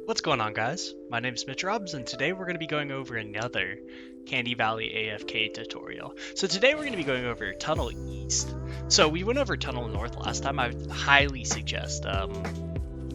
What's going on, guys? My name is Mitch Robs, and today we're going to be going over another Candy Valley AFK tutorial. So today we're going to be going over Tunnel East. So we went over Tunnel North last time. I highly suggest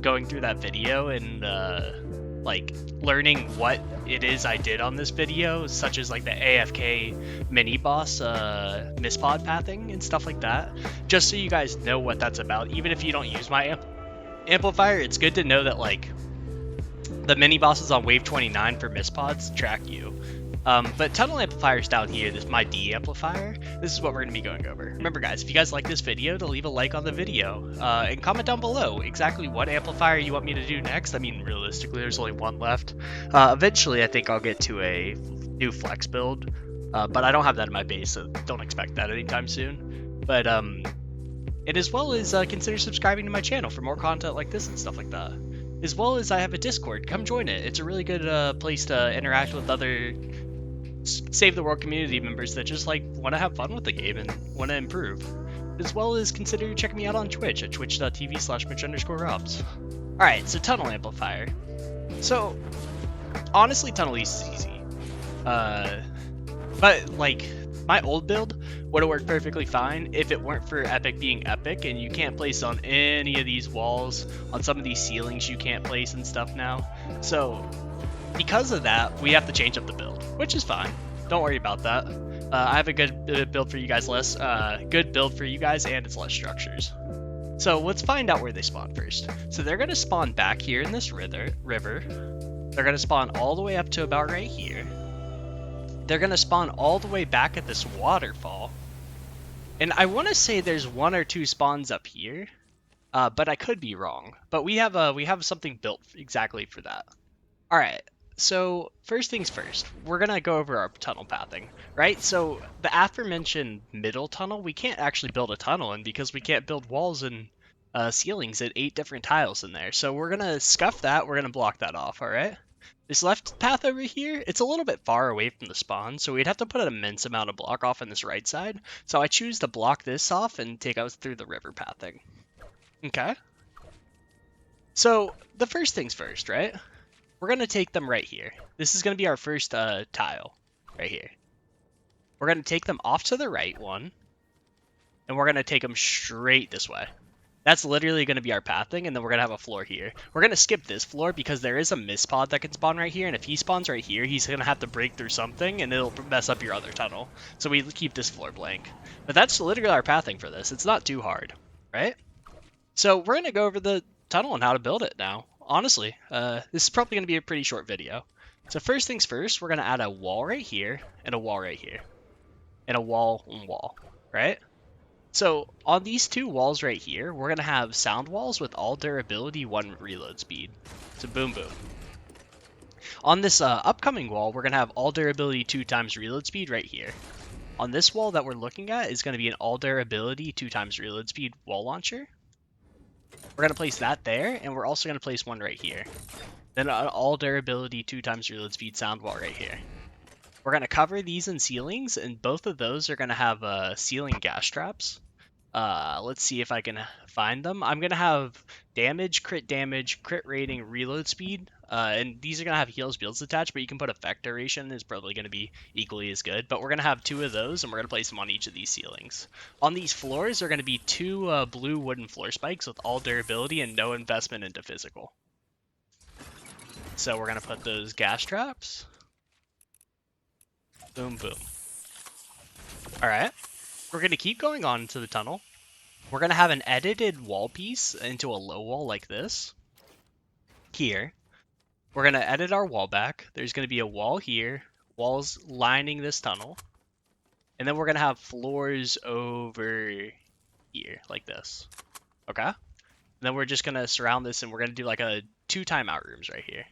going through that video and like learning what it is I did on this video, such as like the AFK mini boss mispod pathing and stuff like that, just so you guys know what that's about. Even if you don't use my amplifier, it's good to know that like the mini bosses on wave 29 for mispods track you. But tunnel amplifier's down here. This is my D amplifier. This is what we're going to be going over. Remember, guys, if you guys like this video, to leave a like on the video and comment down below exactly what amplifier you want me to do next. I mean, realistically, there's only one left. Eventually, I think I'll get to a new flex build, but I don't have that in my base, so don't expect that anytime soon. But and as well as consider subscribing to my channel for more content like this and stuff like that. As well as I have a Discord. Come join it. It's a really good place to interact with other Save the World community members that just like want to have fun with the game and want to improve. As well as consider checking me out on Twitch at twitch.tv/Mitch_Robs. Alright, so Tunnel Amplifier. So, honestly, Tunnel East is easy. But like, my old build would have worked perfectly fine if it weren't for Epic being Epic, and you can't place on any of these walls, on some of these ceilings you can't place and stuff now. So because of that, we have to change up the build, which is fine. Don't worry about that. I have a good build for you guys, good build for you guys, and it's less structures. So let's find out where they spawn first. So they're gonna spawn back here in this river. They're gonna spawn all the way up to about right here. They're going to spawn all the way back at this waterfall. And I want to say there's one or two spawns up here, but I could be wrong. But we have something built exactly for that. All right, so first things first, we're going to go over our tunnel pathing, right? So the aforementioned middle tunnel, we can't actually build a tunnel in because we can't build walls and ceilings at 8 different tiles in there. So we're going to scuff that. We're going to block that off, all right? This left path over here, it's a little bit far away from the spawn, so we'd have to put an immense amount of block off on this right side. So I choose to block this off and take us through the river pathing. Okay? So the first things first, right? We're going to take them right here. This is going to be our first tile right here. We're going to take them off to the right one, and we're going to take them straight this way. That's literally going to be our pathing, and then we're going to have a floor here. We're going to skip this floor because there is a mispod that can spawn right here, and if he spawns right here, he's going to have to break through something, and it'll mess up your other tunnel. So we keep this floor blank. But that's literally our pathing for this. It's not too hard, right? So we're going to go over the tunnel and how to build it now. Honestly, this is probably going to be a pretty short video. So first things first, we're going to add a wall right here, and a wall right here, and a wall and wall, right? So on these two walls right here, we're going to have sound walls with all durability, 1 reload speed. So boom, boom. On this upcoming wall, we're going to have all durability 2 times reload speed right here. On this wall that we're looking at is going to be an all durability 2 times reload speed wall launcher. We're going to place that there, and we're also going to place one right here. Then an all durability 2 times reload speed sound wall right here. We're going to cover these in ceilings, and both of those are going to have ceiling gas traps. Let's see if I can find them. I'm going to have damage, crit rating, reload speed. And these are going to have heals builds attached, but you can put effect duration. Is probably going to be equally as good. But we're going to have 2 of those, and we're going to place them on each of these ceilings. On these floors are going to be 2 blue wooden floor spikes with all durability and no investment into physical. So we're going to put those gas traps. Boom, boom. Alright. We're going to keep going on into the tunnel. We're going to have an edited wall piece into a low wall like this. Here. We're going to edit our wall back. There's going to be a wall here. Walls lining this tunnel. And then we're going to have floors over here like this. Okay? And then we're just going to surround this, and we're going to do like a 2 timeout rooms right here.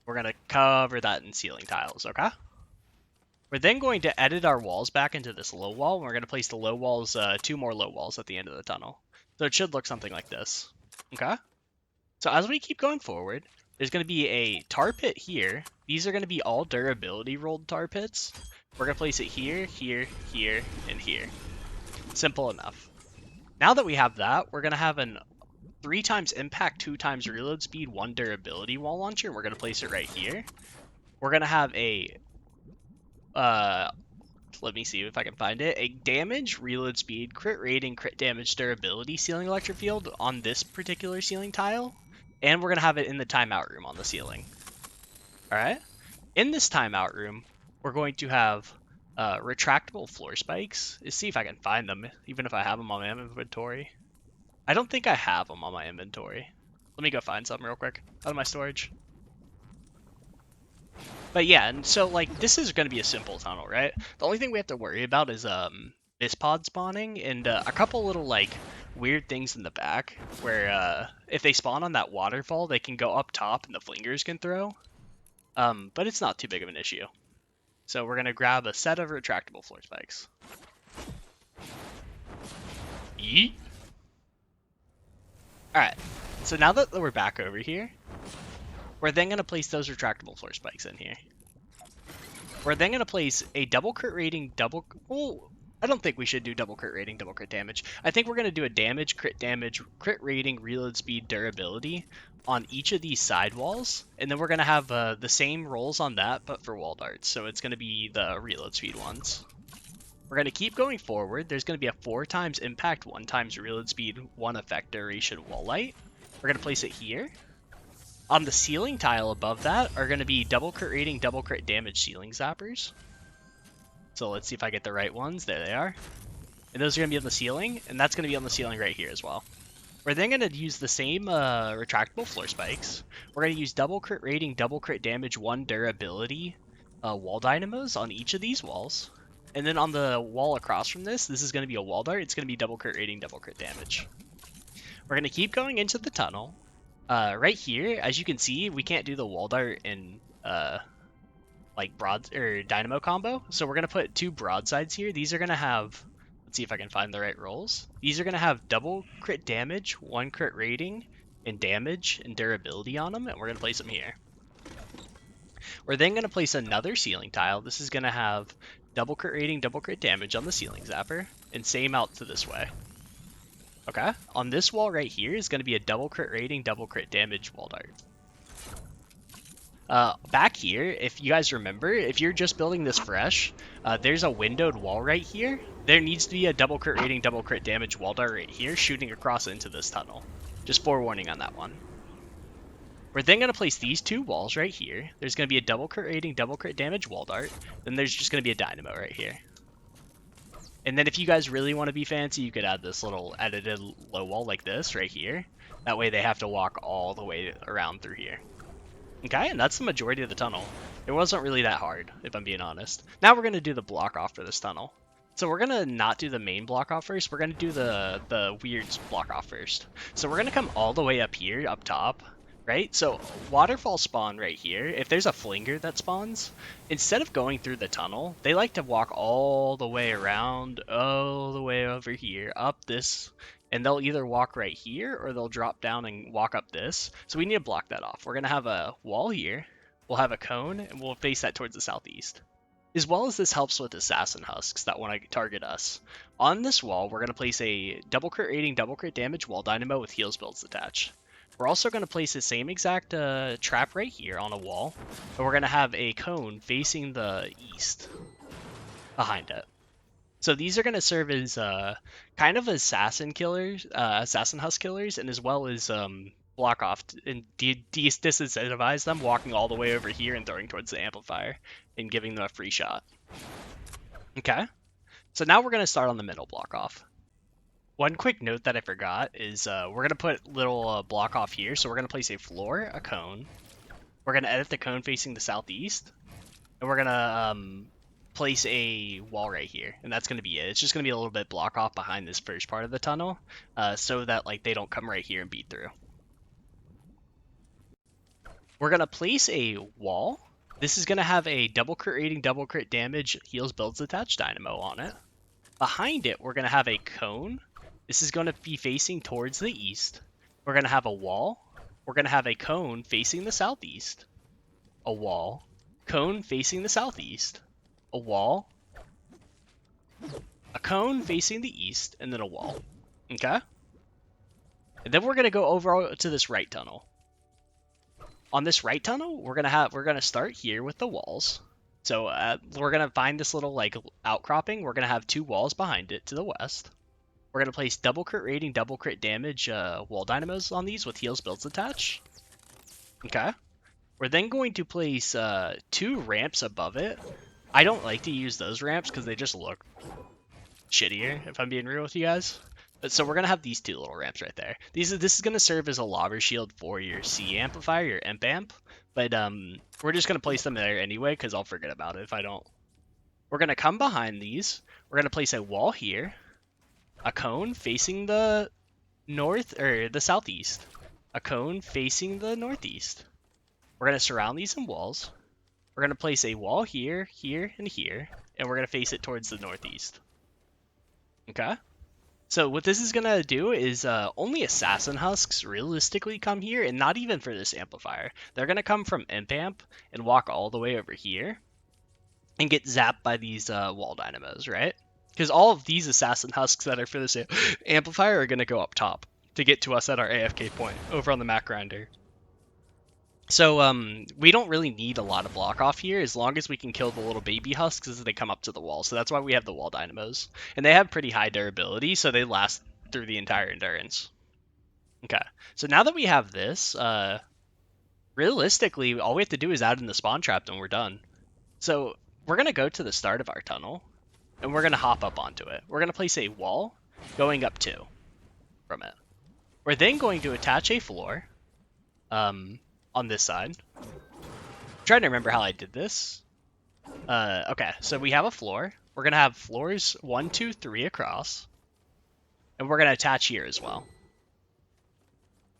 We're going to cover that in ceiling tiles. Okay? We're then going to edit our walls back into this low wall, and we're going to place the low walls, 2 more low walls at the end of the tunnel. So it should look something like this. Okay? So as we keep going forward, there's going to be a tar pit here. These are going to be all durability rolled tar pits. We're going to place it here, here, here, and here. Simple enough. Now that we have that, we're going to have an 3 times impact, 2 times reload speed, 1 durability wall launcher, and we're going to place it right here. We're going to have a, let me see if I can find it, a damage, reload speed, crit rating, crit damage, durability ceiling electric field on this particular ceiling tile. And we're going to have it in the timeout room on the ceiling. Alright? In this timeout room, we're going to have retractable floor spikes. Let's see if I can find them, even if I have them on my inventory. I don't think I have them on my inventory. Let me go find some real quick out of my storage. But yeah, and so like this is going to be a simple tunnel, right? The only thing we have to worry about is pod spawning and a couple little like weird things in the back where if they spawn on that waterfall, they can go up top and the flingers can throw. But it's not too big of an issue. So we're going to grab a set of retractable floor spikes. Yeet. Alright, so now that we're back over here, we're then going to place those retractable floor spikes in here. We're then going to place a double crit rating, well, I don't think we should do double crit rating, double crit damage. I think we're going to do a damage, crit rating, reload speed, durability on each of these side walls. And then we're going to have the same rolls on that, but for wall darts. So it's going to be the reload speed ones. We're going to keep going forward. There's going to be a 4 times impact, 1 times reload speed, 1 effect duration wall light. We're going to place it here. On the ceiling tile above that are going to be double crit rating, double crit damage ceiling zappers. So let's see if I get the right ones. There they are. And those are going to be on the ceiling, and that's going to be on the ceiling right here as well. We're then going to use the same retractable floor spikes. We're going to use double crit rating, double crit damage, 1 durability wall dynamos on each of these walls. And then on the wall across from this is going to be a wall dart. It's going to be double crit rating, double crit damage. We're going to keep going into the tunnel. Right here, as you can see, we can't do the wall dart and like dynamo combo. So we're going to put 2 broadsides here. These are going to have, let's see if I can find the right rolls. These are going to have double crit damage, 1 crit rating, and damage and durability on them. And we're going to place them here. We're then going to place another ceiling tile. This is going to have double crit rating, double crit damage on the ceiling zapper, and same out to this way. Okay, on this wall right here is going to be a double crit rating, double crit damage wall dart. Back here, if you guys remember, if you're just building this fresh, there's a windowed wall right here. There needs to be a double crit rating, double crit damage wall dart right here shooting across into this tunnel. Just forewarning on that one. We're then going to place these 2 walls right here. There's going to be a double crit rating, double crit damage wall dart. Then there's just going to be a dynamo right here. And then if you guys really want to be fancy, you could add this little edited low wall like this right here. That way they have to walk all the way around through here. Okay, and that's the majority of the tunnel. It wasn't really that hard, if I'm being honest. Now we're going to do the block off for this tunnel. So we're going to not do the main block off first. We're going to do the weird block off first. So we're going to come all the way up here, up top. Right? So waterfall spawn right here. If there's a flinger that spawns, instead of going through the tunnel, they like to walk all the way around, all the way over here, up this, and they'll either walk right here or they'll drop down and walk up this. So we need to block that off. We're going to have a wall here. We'll have a cone, and we'll face that towards the southeast. As well as this helps with assassin husks that want to target us. On this wall, we're going to place a double crit rating, double crit damage wall dynamo with heals builds attached. We're also going to place the same exact trap right here on a wall, and we're going to have a cone facing the east behind it. So these are going to serve as kind of assassin killers, assassin husk killers, and as well as block off and disincentivize them walking all the way over here and throwing towards the amplifier and giving them a free shot. Okay, so now we're going to start on the middle block off. One quick note that I forgot is we're going to put little block off here. So we're going to place a floor, a cone. We're going to edit the cone facing the southeast. And we're going to place a wall right here. And that's going to be it. It's just going to be a little bit block off behind this first part of the tunnel so that like they don't come right here and beat through. We're going to place a wall. This is going to have a double crit rating, double crit damage, heals builds attached dynamo on it. Behind it, we're going to have a cone. This is going to be facing towards the east. We're going to have a wall. We're going to have a cone facing the southeast. A wall. Cone facing the southeast. A wall. A cone facing the east. And then a wall. Okay? And then we're gonna go over to this right tunnel. On this right tunnel, we're gonna start here with the walls. So we're gonna find this little like outcropping. We're gonna have 2 walls behind it to the west. We're gonna place double crit rating, double crit damage wall dynamos on these with heals builds attached. Okay. We're then going to place 2 ramps above it. I don't like to use those ramps because they just look shittier, if I'm being real with you guys. But so we're gonna have these 2 little ramps right there. This is gonna serve as a lobber shield for your C amplifier, your imp amp. But we're just gonna place them there anyway because I'll forget about it if I don't. We're gonna come behind these. We're gonna place a wall here, a cone facing the north or the southeast, a cone facing the northeast. We're gonna surround these in walls. We're gonna place a wall here, here, and here, and we're gonna face it towards the northeast. Okay. So what this is gonna do is only assassin husks realistically come here, and not even for this amplifier. They're gonna come from imp amp and walk all the way over here and get zapped by these wall dynamos, right? Because all of these assassin husks that are for this amplifier are gonna go up top to get to us at our AFK point over on the map grinder. So we don't really need a lot of block off here as long as we can kill the little baby husks as they come up to the wall. So that's why we have the wall dynamos. And they have pretty high durability, so they last through the entire endurance. Okay, so now that we have this, realistically, all we have to do is add in the spawn trap and we're done. So we're going to go to the start of our tunnel, and we're going to hop up onto it. We're going to place a wall going up 2 from it. We're then going to attach a floor. On this side. I'm trying to remember how I did this. Okay, so we have a floor. We're gonna have floors 1, 2, 3 across, and we're gonna attach here as well.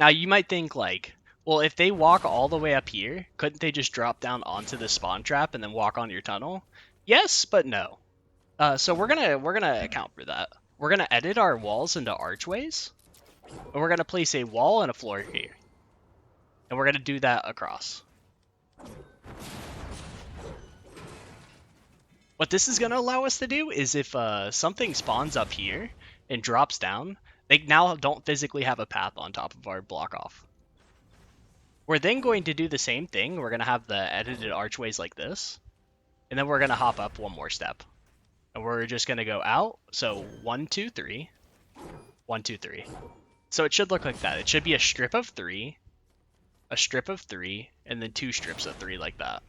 Now you might think like, well, if they walk all the way up here, couldn't they just drop down onto the spawn trap and then walk on your tunnel? Yes, but no. So we're gonna account for that. We're gonna edit our walls into archways, and we're gonna place a wall and a floor here. And we're going to do that across. What this is going to allow us to do is if something spawns up here and drops down, they now don't physically have a path on top of our block off. We're then going to do the same thing. We're going to have the edited archways like this. And then we're going to hop up 1 more step. And we're just going to go out. So 1, 2, 3. 1, 2, 3. So it should look like that. It should be a strip of 3. A strip of 3, and then 2 strips of 3 like that.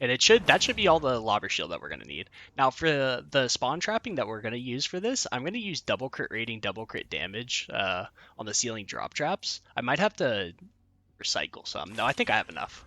And that should be all the lobber shield that we're going to need. Now for the spawn trapping that we're going to use for this, I'm going to use double crit rating, double crit damage on the ceiling drop traps. I might have to recycle some. No, I think I have enough.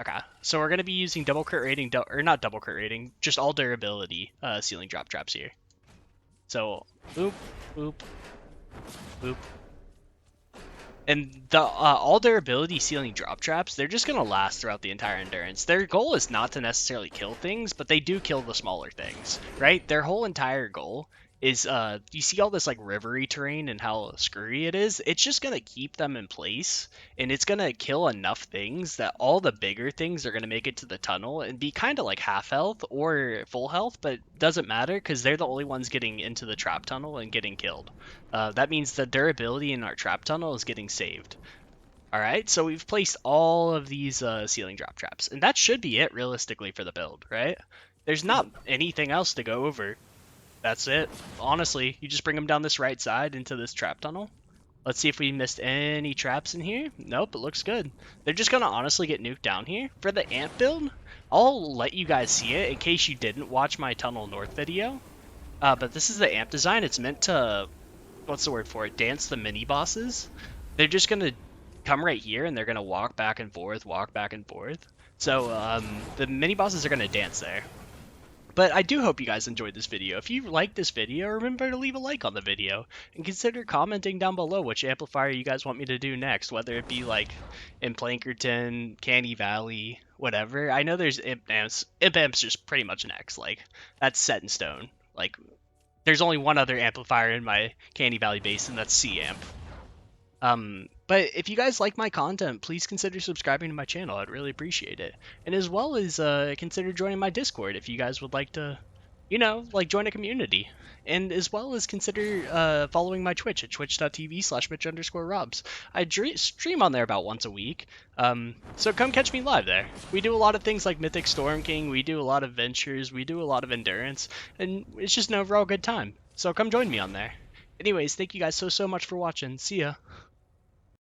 Okay, so we're going to be using double crit rating, or not double crit rating, just all durability ceiling drop traps here. So, boop, boop, boop. And the all durability ceiling drop traps, they're just going to last throughout the entire endurance. Their goal is not to necessarily kill things, but they do kill the smaller things, right? Their whole entire goal is, you see all this like rivery terrain and how screwy it is? It's just going to keep them in place, and it's going to kill enough things that all the bigger things are going to make it to the tunnel and be kind of like half health or full health, but it doesn't matter because they're the only ones getting into the trap tunnel and getting killed. That means the durability in our trap tunnel is getting saved. Alright, so we've placed all of these ceiling drop traps, and that should be it realistically for the build, right? There's not anything else to go over. That's it. Honestly, you just bring them down this right side into this trap tunnel. Let's see if we missed any traps in here. Nope, it looks good. They're just going to honestly get nuked down here. For the amp build, I'll let you guys see it in case you didn't watch my Tunnel North video. But this is the amp design. It's meant to, what's the word for it, dance the mini bosses. They're just going to come right here and they're going to walk back and forth, walk back and forth. So the mini bosses are going to dance there. But I do hope you guys enjoyed this video. If you liked this video, remember to leave a like on the video. And consider commenting down below which amplifier you guys want me to do next. Whether it be like in Plankerton, Canny Valley, whatever. I know there's imp amps. Imp amps just pretty much next. Like, that's set in stone. Like, there's only one other amplifier in my Canny Valley base, and that's C amp. But if you guys like my content, please consider subscribing to my channel. I'd really appreciate it. And as well as consider joining my Discord if you guys would like to like join a community. And as well as consider following my Twitch at twitch.tv/mitch_robs. I stream on there about once a week. So come catch me live there. We do a lot of things like Mythic Storm King, we do a lot of ventures, we do a lot of endurance, and it's just an overall good time. So come join me on there. Anyways, thank you guys so much for watching. See ya.